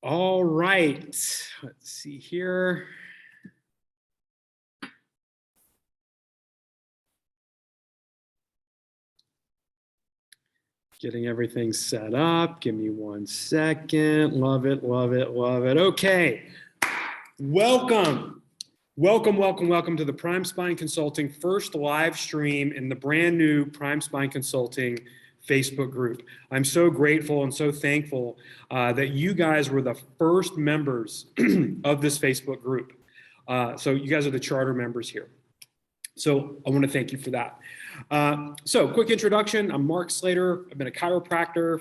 All right, let's see here. Getting everything set up. Give me 1 second. Love it, love it, love it. Okay, welcome. Welcome to the Prime Spine Consulting first live stream in the brand new Prime Spine Consulting Facebook group. I'm so grateful and so thankful that you guys were the first members of this Facebook group. So you guys are the charter members here. So I want to thank you for that. So quick introduction, I'm Mark Slater. I've been a chiropractor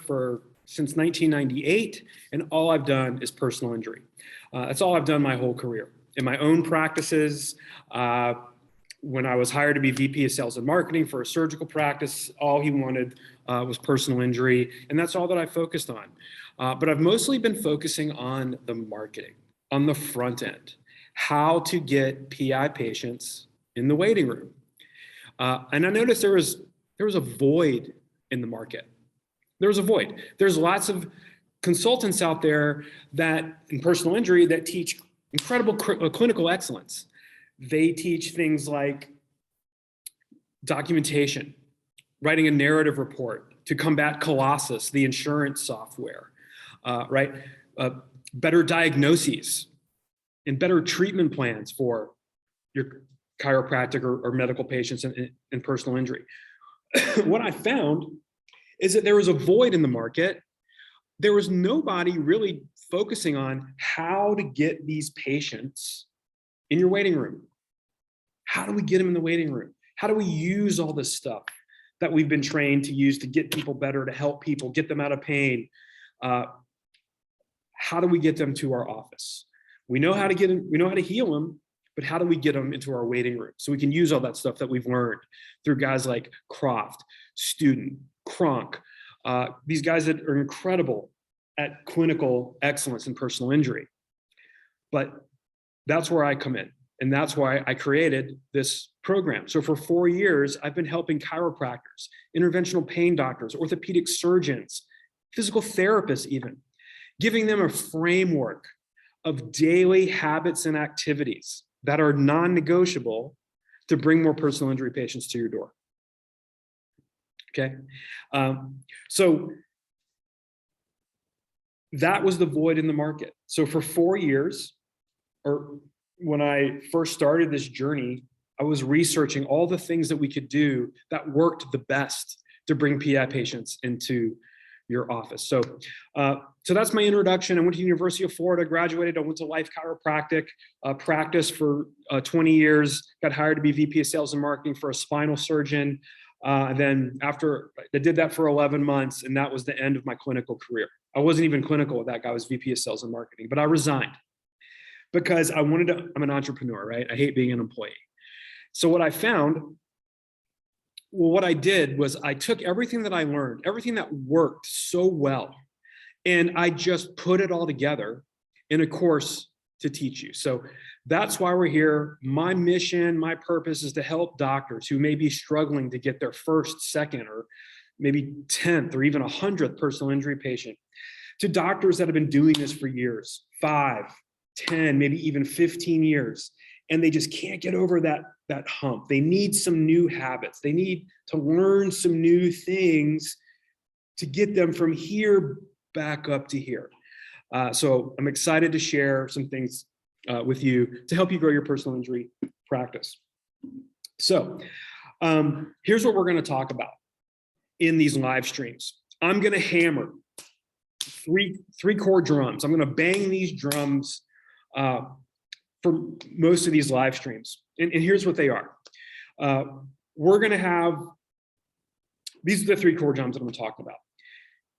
since 1998, and all I've done is personal injury. That's all I've done my whole career. In my own practices, when I was hired to be VP of Sales and Marketing for a surgical practice, all he wanted was personal injury, and that's all that I focused on. But I've mostly been focusing on the marketing, on the front end, how to get PI patients in the waiting room. And I noticed there was a void in the market. There was a void. There's lots of consultants out there that in personal injury that teach incredible clinical excellence. They teach things like documentation, writing a narrative report to combat Colossus, the insurance software, right? Better diagnoses and better treatment plans for your chiropractic or medical patients in personal injury. What I found is that there was a void in the market. There was nobody really focusing on how to get these patients in your waiting room. How do we get them in the waiting room? How do we use all this stuff that we've been trained to use to get people better, to help people, get them out of pain? How do we get them to our office? We know how to get them, we know how to heal them, but how do we get them into our waiting room so we can use all that stuff that we've learned through guys like Croft, Student, Kronk, these guys that are incredible at clinical excellence in personal injury. But that's where I come in. And that's why I created this program. So for 4 years, I've been helping chiropractors, interventional pain doctors, orthopedic surgeons, physical therapists even, giving them a framework of daily habits and activities that are non-negotiable to bring more personal injury patients to your door. Okay, so that was the void in the market. So for 4 years, or when I first started this journey, I was researching all the things that we could do that worked the best to bring PI patients into your office. So that's my introduction. I went to University of Florida, graduated. I went to Life Chiropractic, practiced for 20 years, got hired to be VP of Sales and Marketing for a spinal surgeon. Then after I did that for 11 months, and that was the end of my clinical career. I wasn't even clinical with that guy. I was VP of Sales and Marketing, but I resigned because I'm an entrepreneur, right? I hate being an employee. So what I found, well, what I did was I took everything that I learned, everything that worked so well, and I just put it all together in a course to teach you. So that's why we're here. My mission, my purpose is to help doctors who may be struggling to get their first, second, or maybe 10th or even 100th personal injury patient, to doctors that have been doing this for years, 5, 10, maybe even 15 years, and they just can't get over that hump. They need some new habits. They need to learn some new things to get them from here back up to here. So I'm excited to share some things with you to help you grow your personal injury practice. So here's what we're going to talk about in these live streams. I'm going to hammer three core drums. I'm going to bang these drums for most of these live streams. And here's what they are. We're going to have, these are the 3 core drums that I'm going to talk about.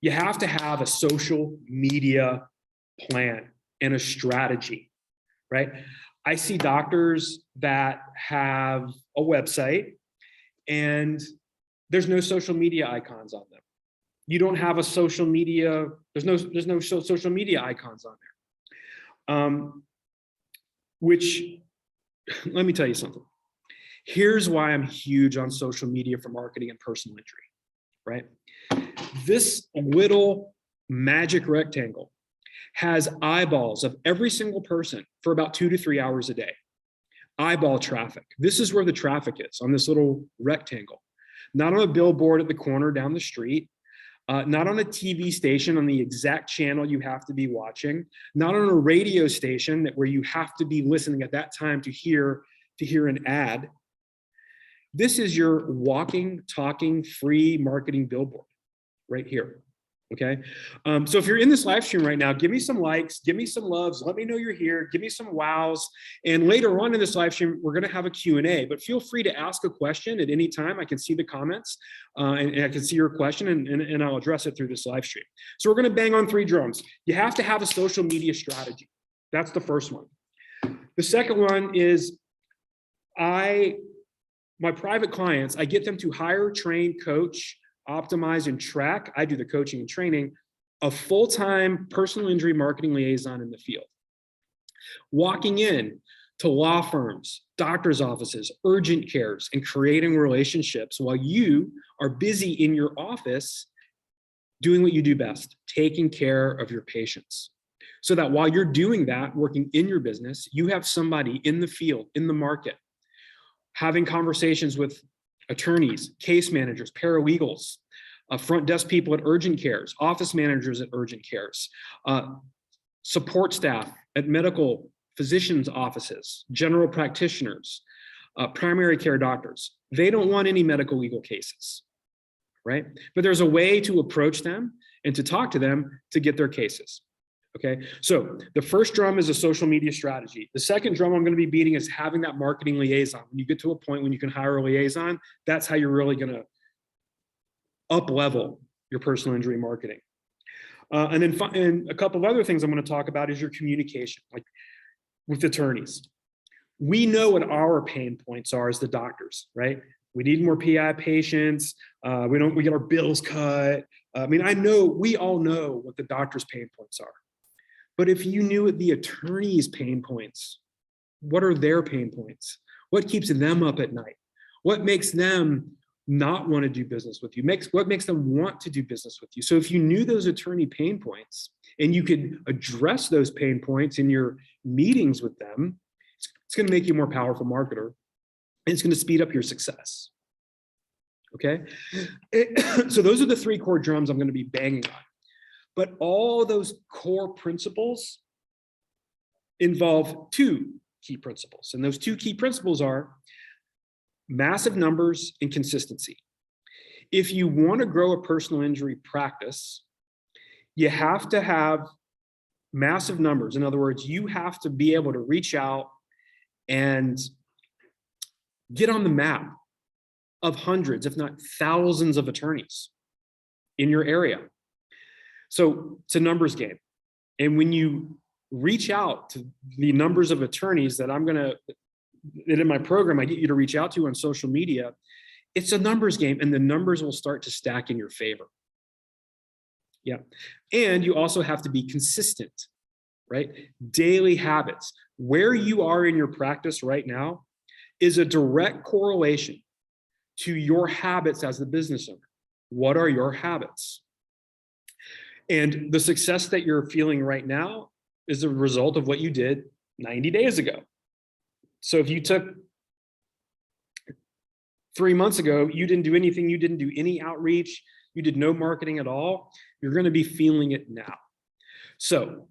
You have to have a social media plan and a strategy, right? I see doctors that have a website and there's no social media icons on them. You don't have a social media, there's no social media icons on there. Which, let me tell you something. Here's why I'm huge on social media for marketing and personal injury, right? This little magic rectangle has eyeballs of every single person for about 2 to 3 hours a day. Eyeball traffic. This is where the traffic is, on this little rectangle. Not on a billboard at the corner down the street, not on a TV station on the exact channel you have to be watching, not on a radio station where you have to be listening at that time to hear an ad. This is your walking, talking, free marketing billboard right here. Okay. So if you're in this live stream right now, give me some likes, give me some loves, let me know you're here, give me some wows. And later on in this live stream, we're going to have a Q&A, but feel free to ask a question at any time. I can see the comments and I can see your question and I'll address it through this live stream. So we're going to bang on 3 drums. You have to have a social media strategy. That's the first one. The second one is my private clients, I get them to hire, train, coach, optimize, and track. I do the coaching and training, a full-time personal injury marketing liaison in the field. Walking in to law firms, doctors' offices, urgent cares, and creating relationships while you are busy in your office doing what you do best, taking care of your patients. So that while you're doing that, working in your business, you have somebody in the field, in the market, having conversations with attorneys, case managers, paralegals, front desk people at urgent cares, office managers at urgent cares, support staff at medical physicians' offices, general practitioners, primary care doctors. They don't want any medical legal cases, right? But there's a way to approach them and to talk to them to get their cases. Okay, so the first drum is a social media strategy. The second drum I'm going to be beating is having that marketing liaison. When you get to a point when you can hire a liaison, that's how you're really going to up level your personal injury marketing. And a couple of other things I'm going to talk about is your communication, like with attorneys. We know what our pain points are as the doctors, right? We need more PI patients. We get our bills cut. I mean, we all know what the doctor's pain points are. But if you knew the attorney's pain points, what are their pain points? What keeps them up at night? What makes them not want to do business with you? What makes them want to do business with you? So if you knew those attorney pain points and you could address those pain points in your meetings with them, it's going to make you a more powerful marketer and it's going to speed up your success. Okay? So those are the 3 core drums I'm going to be banging on. But all those core principles involve 2 key principles. And those 2 key principles are massive numbers and consistency. If you want to grow a personal injury practice, you have to have massive numbers. In other words, you have to be able to reach out and get on the map of hundreds, if not thousands of attorneys in your area. So it's a numbers game. And when you reach out to the numbers of attorneys that in my program, I get you to reach out to on social media, it's a numbers game and the numbers will start to stack in your favor. Yeah. And you also have to be consistent, right? Daily habits. Where you are in your practice right now is a direct correlation to your habits as the business owner. What are your habits? And the success that you're feeling right now is a result of what you did 90 days ago. So if you took 3 months ago, you didn't do anything, you didn't do any outreach, you did no marketing at all, you're going to be feeling it now. So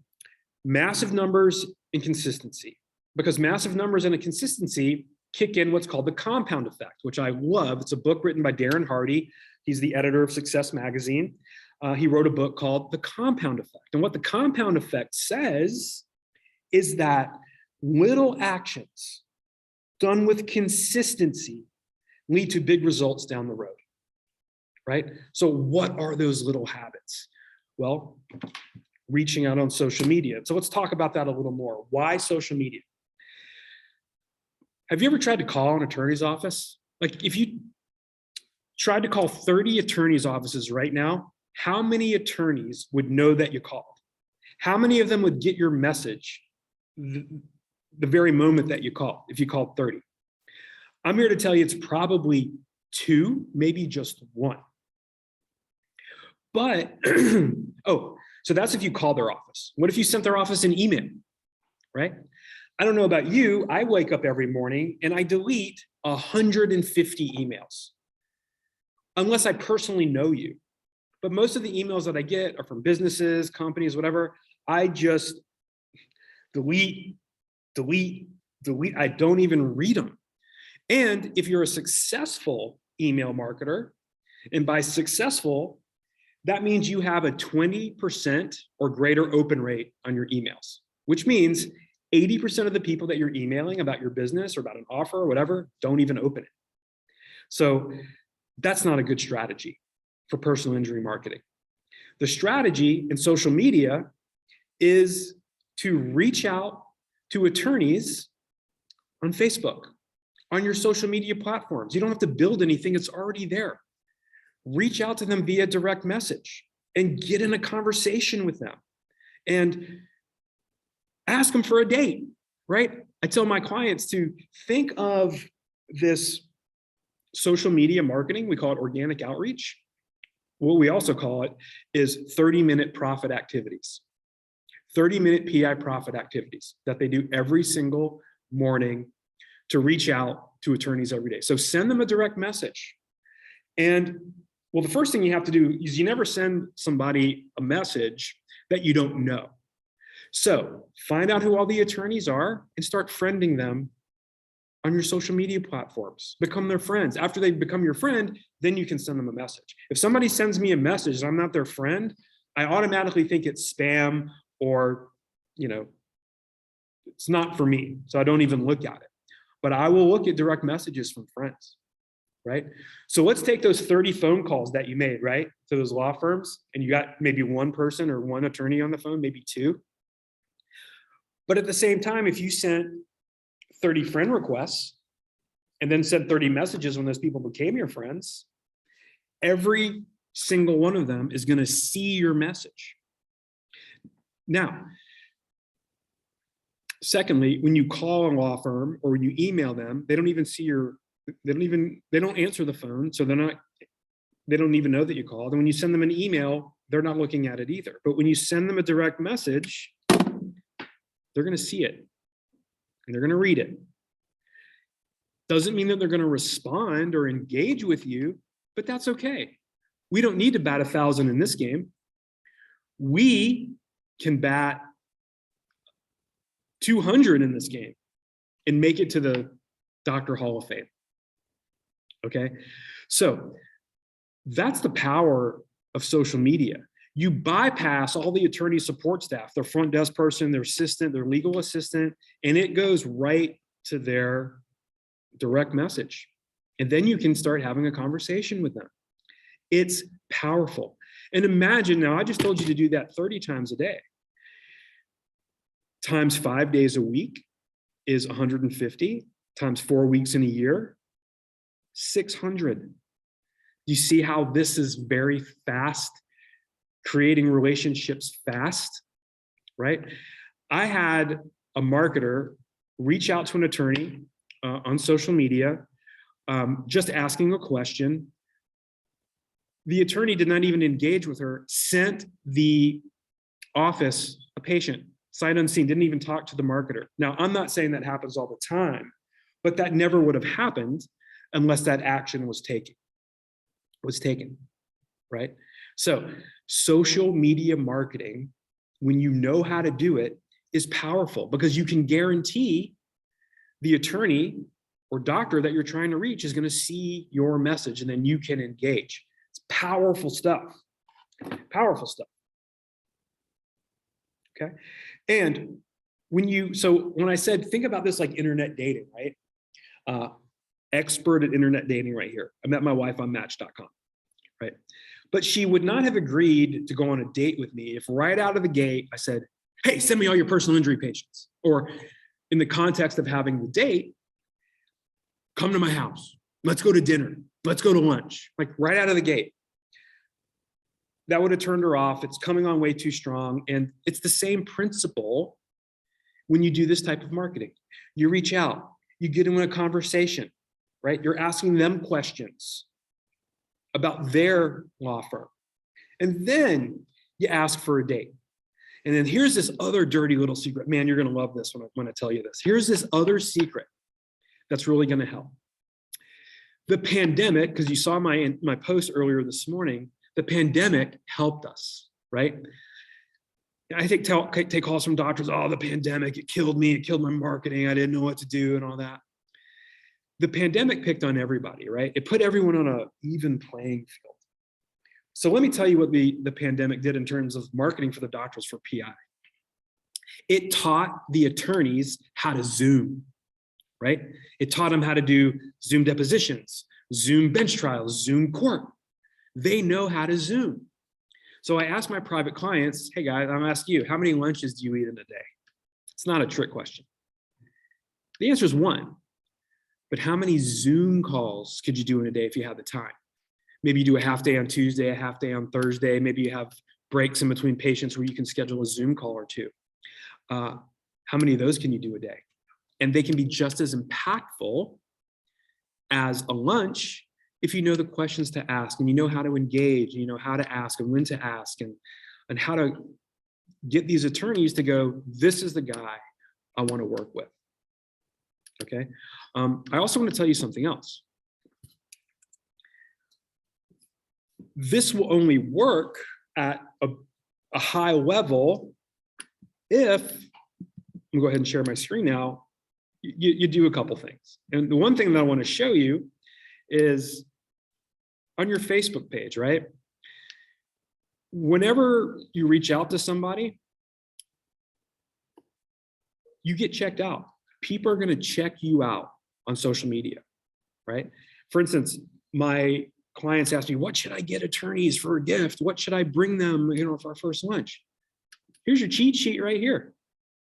massive numbers and consistency, because massive numbers and a consistency kick in what's called the compound effect, which I love. It's a book written by Darren Hardy. He's the editor of Success Magazine. He wrote a book called The Compound Effect. And what the compound effect says is that little actions done with consistency lead to big results down the road, right? So what are those little habits? Well, reaching out on social media. So let's talk about that a little more. Why social media? Have you ever tried to call an attorney's office? Like if you tried to call 30 attorneys' offices right now, how many attorneys would know that you called? How many of them would get your message the very moment that you called, if you called 30? I'm here to tell you it's probably 2, maybe just 1. But, So that's if you call their office. What if you sent their office an email, right? I don't know about you. I wake up every morning and I delete 150 emails, unless I personally know you. But most of the emails that I get are from businesses, companies, whatever. I just delete. I don't even read them. And if you're a successful email marketer, and by successful, that means you have a 20% or greater open rate on your emails, which means 80% of the people that you're emailing about your business or about an offer or whatever don't even open it. So that's not a good strategy for personal injury marketing. The strategy in social media is to reach out to attorneys on Facebook, on your social media platforms. You don't have to build anything, it's already there. Reach out to them via direct message and get in a conversation with them and ask them for a date, right? I tell my clients to think of this social media marketing, we call it organic outreach. What we also call it is 30-minute profit activities, 30-minute PI profit activities that they do every single morning to reach out to attorneys every day. So send them a direct message. And well, the first thing you have to do is you never send somebody a message that you don't know. So find out who all the attorneys are and start friending them on your social media platforms. Become their friends. After they become your friend, then you can send them a message. If somebody sends me a message and I'm not their friend, I automatically think it's spam or, it's not for me. So I don't even look at it. But I will look at direct messages from friends, right? So let's take those 30 phone calls that you made, right, to those law firms, and you got maybe one person or one attorney on the phone, maybe two. But at the same time, if you sent 30 friend requests and then sent 30 messages when those people became your friends, every single one of them is going to see your message. Now, secondly, when you call a law firm or you email them, they don't even see they don't answer the phone. So they don't even know that you called. And when you send them an email, they're not looking at it either. But when you send them a direct message, they're going to see it and they're going to read it. Doesn't mean that they're going to respond or engage with you, but that's okay. We don't need to bat 1,000 in this game. We can bat 200 in this game and make it to the Dr. Hall of Fame. Okay, so that's the power of social media. You bypass all the attorney support staff, their front desk person, their assistant, their legal assistant, and it goes right to their direct message. And then you can start having a conversation with them. It's powerful. And imagine now, I just told you to do that 30 times a day. Times 5 days a week is 150, times 4 weeks in a year, 600. You see how this is very fast, creating relationships fast, right? I had a marketer reach out to an attorney on social media, just asking a question. The attorney did not even engage with her, sent the office a patient, sight unseen, didn't even talk to the marketer. Now, I'm not saying that happens all the time, but that never would have happened unless that action was taken, right? So social media marketing, when you know how to do it, is powerful because you can guarantee the attorney or doctor that you're trying to reach is going to see your message and then you can engage. It's powerful stuff, okay? And when I said, think about this like internet dating, right? Expert at internet dating right here. I met my wife on Match.com, right? But she would not have agreed to go on a date with me if right out of the gate I said, hey, send me all your personal injury patients. Or in the context of having the date, come to my house. Let's go to dinner. Let's go to lunch. Like right out of the gate. That would have turned her off. It's coming on way too strong. And it's the same principle when you do this type of marketing. You reach out, you get into a conversation, right? You're asking them questions about their law firm. And then you ask for a date. And then here's this other dirty little secret. Man, you're going to love this when I tell you this. Here's this other secret that's really going to help. The pandemic, because you saw my post earlier this morning, the pandemic helped us, right? I think take calls from doctors, oh, the pandemic, it killed me, it killed my marketing, I didn't know what to do and all that. The pandemic picked on everybody, right? It put everyone on an even playing field. So let me tell you what the pandemic did in terms of marketing for the doctors for PI. It taught the attorneys how to Zoom, right? It taught them how to do Zoom depositions, Zoom bench trials, Zoom court. They know how to Zoom. So I asked my private clients, hey guys, I'm asking you, how many lunches do you eat in a day? It's not a trick question. The answer is 1. But how many Zoom calls could you do in a day if you had the time? Maybe you do a half day on Tuesday, a half day on Thursday. Maybe you have breaks in between patients where you can schedule a Zoom call or 2. How many of those can you do a day? And they can be just as impactful as a lunch if you know the questions to ask and you know how to engage, and you know how to ask and when to ask, and how to get these attorneys to go, this is the guy I want to work with. Okay. I also want to tell you something else. This will only work at a high level if, I'm gonna go ahead and share my screen now, you do a couple things. And the one thing that I want to show you is on your Facebook page, right? Whenever you reach out to somebody, you get checked out. People are going to check you out on social media, right? For instance, my clients ask me, what should I get attorneys for a gift? What should I bring them, for our first lunch? Here's your cheat sheet right here.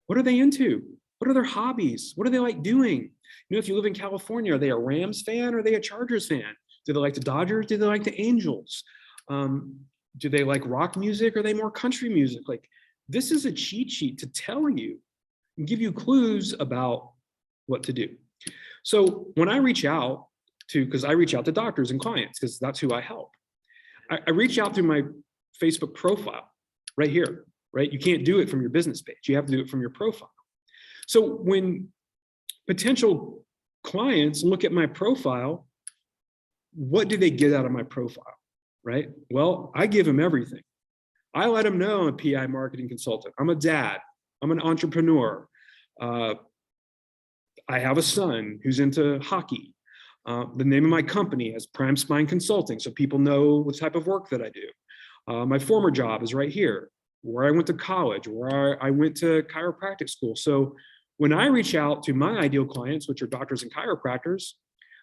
What are they into? What are their hobbies? What do they like doing? If you live in California, are they a Rams fan or are they a Chargers fan? Do they like the Dodgers? Do they like the Angels? Do they like rock music? Or are they more country music? Like, this is a cheat sheet to tell you and give you clues about what to do. So when I reach out because I reach out to doctors and clients because that's who I help. I reach out through my Facebook profile right here, right? You can't do it from your business page. You have to do it from your profile. So when potential clients look at my profile, what do they get out of my profile, right? Well, I give them everything. I let them know I'm a PI marketing consultant. I'm a dad. I'm an entrepreneur. I have a son who's into hockey. The name of my company is Prime Spine Consulting, so people know what type of work that I do. My former job is right here, where I went to college, where I went to chiropractic school. So when I reach out to my ideal clients, which are doctors and chiropractors,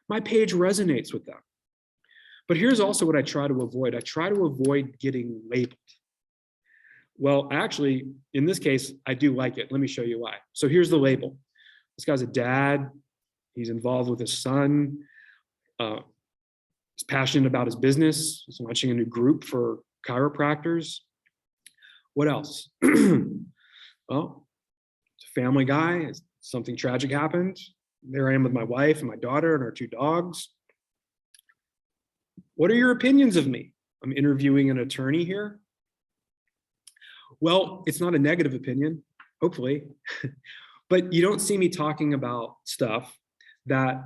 my page resonates with them. But here's also what I try to avoid. I try to avoid getting labeled. Well, actually, in this case, I do like it. Let me show you why. So here's the label. This guy's a dad. He's involved with his son. He's passionate about his business. He's launching a new group for chiropractors. What else? Well, it's a family guy. Something tragic happened. There I am with my wife and my daughter and our 2 dogs. What are your opinions of me? I'm interviewing an attorney here. Well, it's not a negative opinion, hopefully, but you don't see me talking about stuff that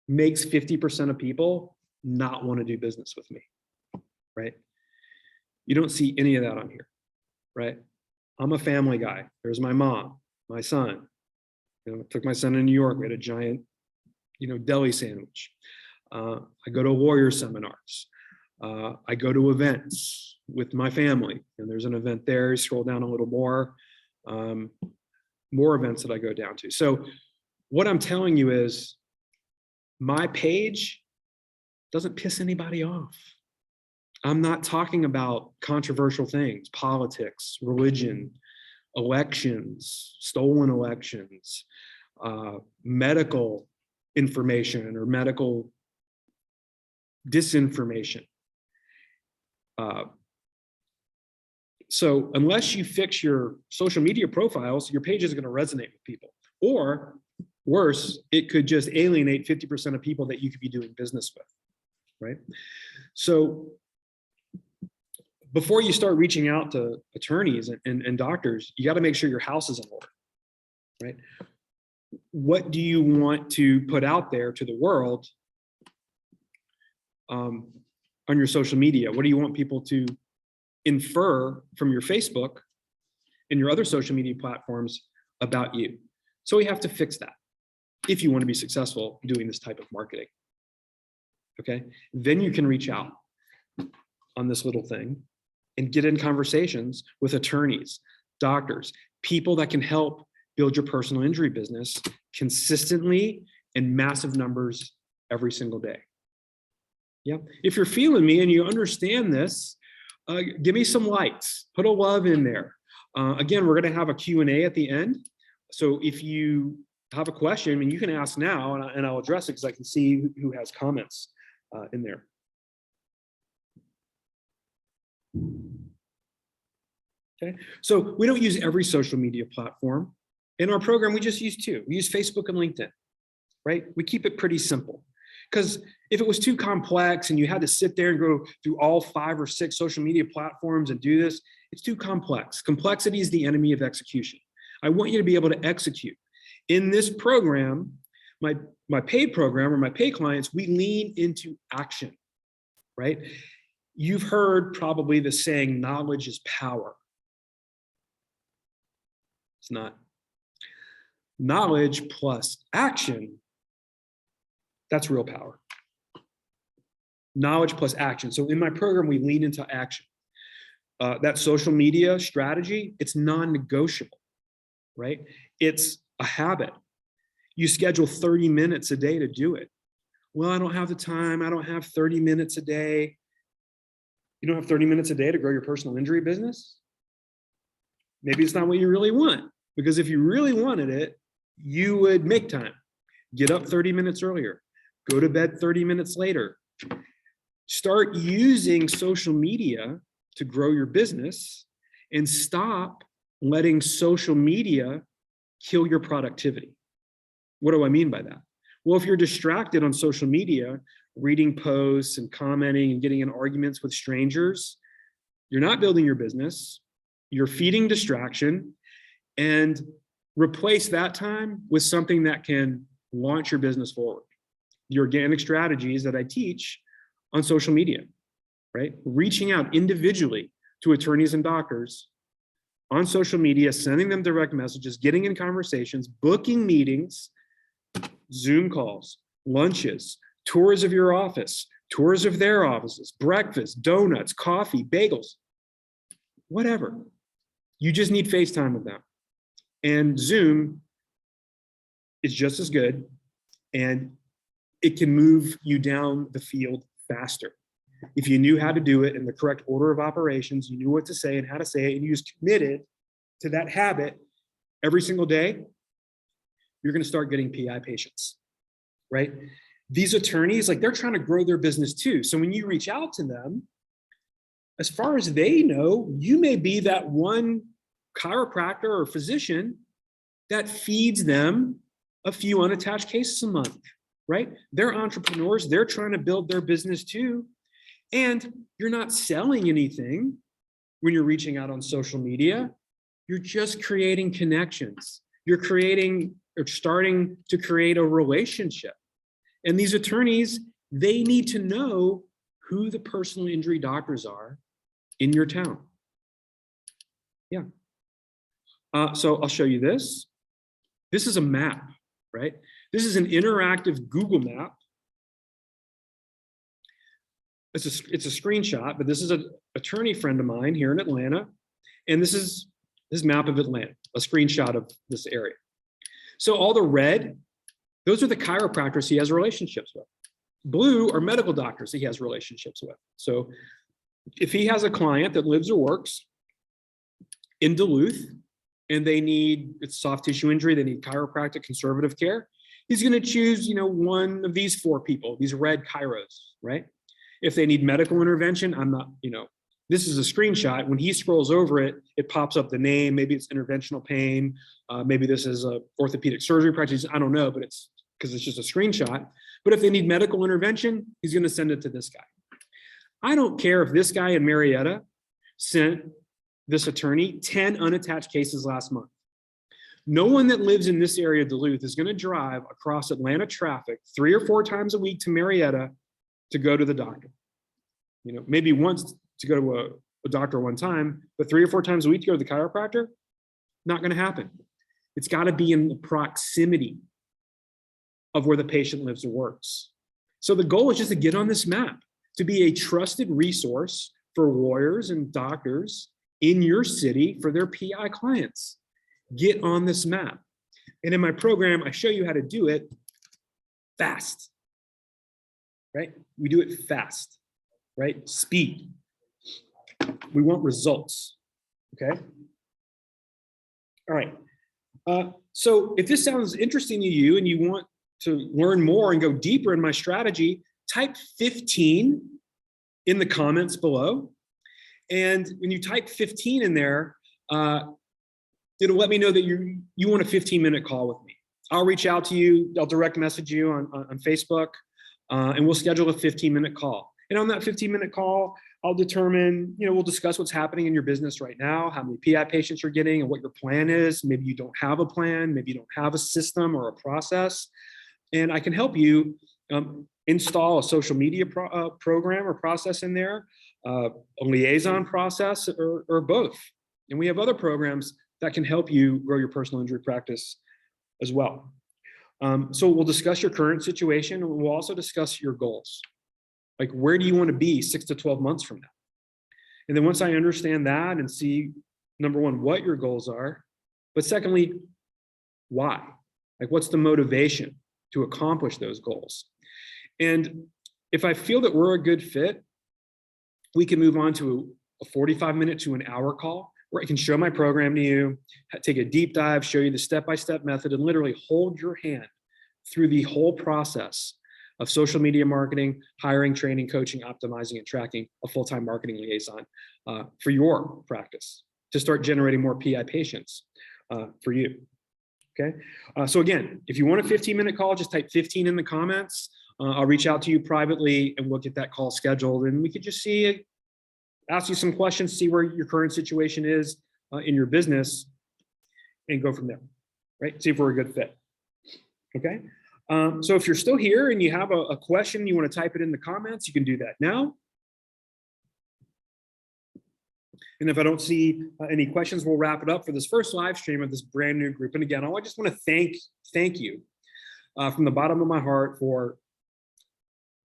makes 50% of people not want to do business with me, right? You don't see any of that on here, right? I'm a family guy. There's my mom, my son. Took my son to New York. We had a giant, deli sandwich. I go to warrior seminars. I go to events with my family, and there's an event there. You scroll down a little more, more events that I go down to. So what I'm telling you is my page doesn't piss anybody off. I'm not talking about controversial things, politics, religion, elections, stolen elections, medical information or medical disinformation. So unless you fix your social media profiles, your page isn't going to resonate with people. Or worse, it could just alienate 50% of people that you could be doing business with, right? So before you start reaching out to attorneys and doctors, you got to make sure your house is in order, right? What do you want to put out there to the world on your social media? What do you want people to infer from your Facebook and your other social media platforms about you? So we have to fix that if you want to be successful doing this type of marketing. Okay, then you can reach out on this little thing and get in conversations with attorneys, doctors, people that can help build your personal injury business consistently in massive numbers every single day. Yeah, if you're feeling me and you understand this, give me some likes, put a love in there. Again, we're gonna have a Q&A at the end. So if you have a question, I mean, you can ask now and I'll address it because I can see who has comments in there. Okay, so we don't use every social media platform. In our program, we just use two. We use Facebook and LinkedIn, right? We keep it pretty simple. Because if it was too complex and you had to sit there and go through all 5 or 6 social media platforms and do this, it's too complex. Complexity is the enemy of execution. I want you to be able to execute. In this program, my paid program or my paid clients, we lean into action, right? You've heard probably the saying, knowledge is power. It's not. Knowledge plus action, that's real power. Knowledge plus action. So in my program, we lean into action. That social media strategy, it's non-negotiable, right? It's a habit. You schedule 30 minutes a day to do it. Well, I don't have the time. I don't have 30 minutes a day. You don't have 30 minutes a day to grow your personal injury business? Maybe it's not what you really want, because if you really wanted it, you would make time. Get up 30 minutes earlier. Go to bed 30 minutes later. Start using social media to grow your business and stop letting social media kill your productivity. What do I mean by that? Well, if you're distracted on social media, reading posts and commenting and getting in arguments with strangers, you're not building your business, you're feeding distraction, and replace that time with something that can launch your business forward. The organic strategies that I teach on social media, right? Reaching out individually to attorneys and doctors on social media, sending them direct messages, getting in conversations, booking meetings, Zoom calls, lunches, tours of your office, tours of their offices, breakfast, donuts, coffee, bagels, whatever. You just need FaceTime with them. And Zoom is just as good, and it can move you down the field faster. If you knew how to do it in the correct order of operations, you knew what to say and how to say it, and you was committed to that habit every single day, you're gonna start getting PI patients, right? These attorneys, like, they're trying to grow their business too. So when you reach out to them, as far as they know, you may be that one chiropractor or physician that feeds them a few unattached cases a month, right? They're entrepreneurs, they're trying to build their business too. And you're not selling anything when you're reaching out on social media. You're just creating connections. You're creating or starting to create a relationship. And these attorneys, they need to know who the personal injury doctors are in your town. Yeah. So I'll show you this. This is a map, right? This is an interactive Google map. It's a screenshot, but this is an attorney friend of mine here in Atlanta. And this is his map of Atlanta, a screenshot of this area. So all the red, those are the chiropractors he has relationships with. Blue are medical doctors he has relationships with. So if he has a client that lives or works in Duluth and they need, it's soft tissue injury, they need chiropractic conservative care, he's gonna choose, one of these 4 people, these red chiros, right? If they need medical intervention, I'm not, this is a screenshot. When he scrolls over it, it pops up the name. Maybe it's interventional pain. Maybe this is a orthopedic surgery practice. I don't know, but it's because it's just a screenshot. But if they need medical intervention, he's going to send it to this guy. I don't care if this guy in Marietta sent this attorney 10 unattached cases last month. No one that lives in this area of Duluth is going to drive across Atlanta traffic 3 or 4 times a week to Marietta to go to the doctor. You know, maybe once to go to a doctor one time, but 3 or 4 times a week to go to the chiropractor, not going to happen. It's got to be in the proximity of where the patient lives or works. So the goal is just to get on this map, to be a trusted resource for lawyers and doctors in your city for their PI clients. Get on this map. And in my program, I show you how to do it fast, right? We do it fast, right? Speed. We want results, okay? All right. So if this sounds interesting to you and you want to learn more and go deeper in my strategy, type 15 in the comments below. And when you type 15 in there, it'll let me know that you want a 15-minute call with me. I'll reach out to you. I'll direct message you on Facebook, and we'll schedule a 15-minute call. And on that 15-minute call, I'll determine, you know, we'll discuss what's happening in your business right now, how many PI patients you're getting and what your plan is. Maybe you don't have a plan, maybe you don't have a system or a process. And I can help you install a social media program or process in there, a liaison process, or both. And we have other programs that can help you grow your personal injury practice as well. So we'll discuss your current situation, and we'll also discuss your goals. Like, where do you want to be 6 to 12 months from now? And then once I understand that and see, number one, what your goals are, but secondly, why? Like, what's the motivation to accomplish those goals? And if I feel that we're a good fit, we can move on to a 45-minute to an hour call where I can show my program to you, take a deep dive, show you the step-by-step method, and literally hold your hand through the whole process of social media marketing, hiring, training, coaching, optimizing, and tracking a full-time marketing liaison for your practice to start generating more PI patients for you. Okay. So again, if you want a 15-minute call, just type 15 in the comments. I'll reach out to you privately and we'll get that call scheduled, and we could just ask you some questions, see where your current situation is in your business, and go from there, right? See if we're a good fit. Okay. So if you're still here and you have a question, you want to type it in the comments, you can do that now. And if I don't see any questions, we'll wrap it up for this first live stream of this brand new group. And again, I just want to thank you from the bottom of my heart for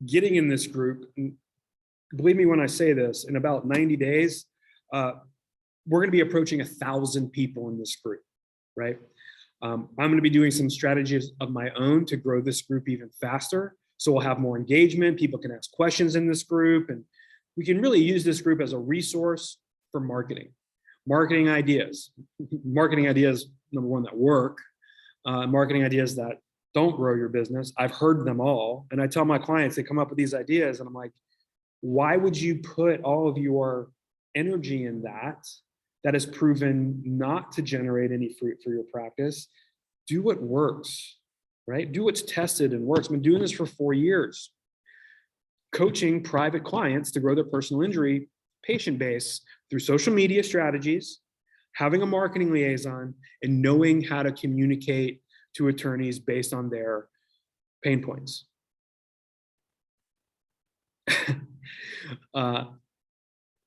getting in this group. And believe me when I say this, in about 90 days, we're going to be approaching 1,000 people in this group, right? I'm going to be doing some strategies of my own to grow this group even faster. So we'll have more engagement. People can ask questions in this group, and we can really use this group as a resource for marketing ideas, number one, that work, marketing ideas that don't grow your business. I've heard them all. And I tell my clients, they come up with these ideas and I'm like, why would you put all of your energy in that has proven not to generate any fruit for your practice? Do what works, right? Do what's tested and works. I've been doing this for 4 years, coaching private clients to grow their personal injury patient base through social media strategies, having a marketing liaison, and knowing how to communicate to attorneys based on their pain points.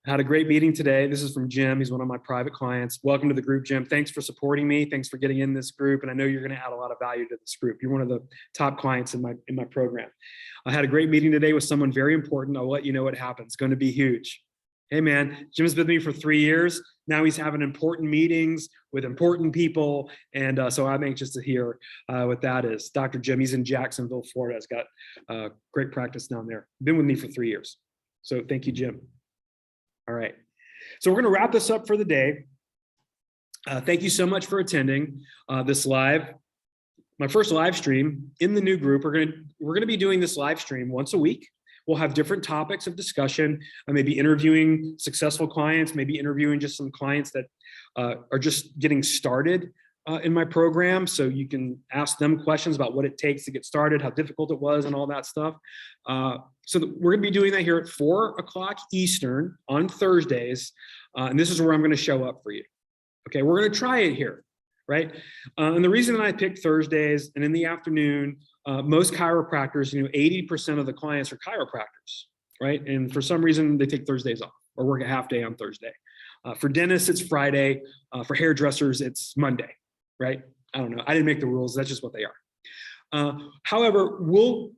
Had a great meeting today. This is from Jim. He's one of my private clients. Welcome to the group, Jim. Thanks for supporting me. Thanks for getting in this group. And I know you're going to add a lot of value to this group. You're one of the top clients in my program. I had a great meeting today with someone very important. I'll let you know what happens. It's going to be huge. Hey man, Jim's been with me for 3 years. Now he's having important meetings with important people. And so I'm anxious to hear what that is. Dr. Jim, he's in Jacksonville, Florida. Has got great practice down there. Been with me for 3 years. So thank you, Jim. All right. So we're going to wrap this up for the day. Thank you so much for attending this my first live stream in the new group. We're going to be doing this live stream once a week. We'll have different topics of discussion. I may be interviewing successful clients, maybe interviewing just some clients that are just getting started in my program. So you can ask them questions about what it takes to get started, how difficult it was, and all that stuff. So we're going to be doing that here at 4 o'clock Eastern on Thursdays. And this is where I'm going to show up for you. Okay, we're going to try it here, right? And the reason that I picked Thursdays and in the afternoon, most chiropractors, 80% of the clients are chiropractors, right? And for some reason, they take Thursdays off or work a half day on Thursday. For dentists, it's Friday. For hairdressers, it's Monday, right? I don't know. I didn't make the rules. That's just what they are. However, we'll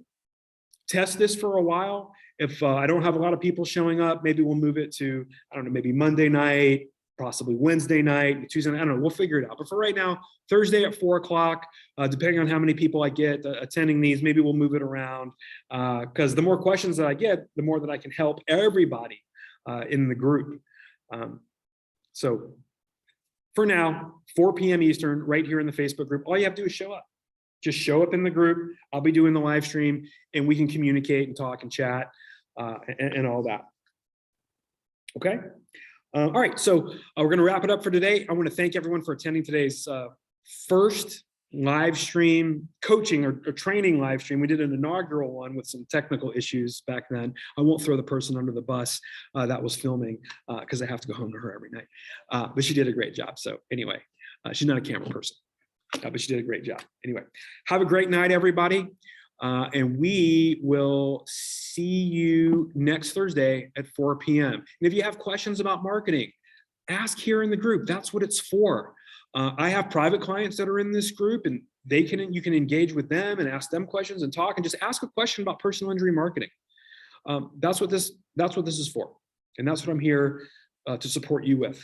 test this for a while. If I don't have a lot of people showing up, maybe we'll move it to, I don't know, maybe Monday night, possibly Wednesday night, Tuesday night. I don't know. We'll figure it out. But for right now, Thursday at 4 o'clock, depending on how many people I get attending these, maybe we'll move it around. Because the more questions that I get, the more that I can help everybody in the group. So for now, 4 p.m. Eastern, right here in the Facebook group, all you have to do is show up. Just show up in the group. I'll be doing the live stream and we can communicate and talk and chat and all that. Okay. All right. So we're going to wrap it up for today. I want to thank everyone for attending today's first live stream coaching or training live stream. We did an inaugural one with some technical issues back then. I won't throw the person under the bus that was filming because I have to go home to her every night. But she did a great job. So anyway, she's not a camera person, but she did a great job. Anyway, have a great night, everybody. And we will see you next Thursday at 4 p.m. And if you have questions about marketing, ask here in the group. That's what it's for. I have private clients that are in this group, and you can engage with them and ask them questions and talk and just ask a question about personal injury marketing. That's what this is for. And that's what I'm here to support you with,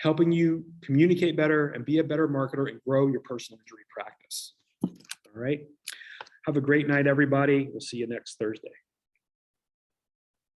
helping you communicate better and be a better marketer and grow your personal injury practice. All right. Have a great night, everybody. We'll see you next Thursday.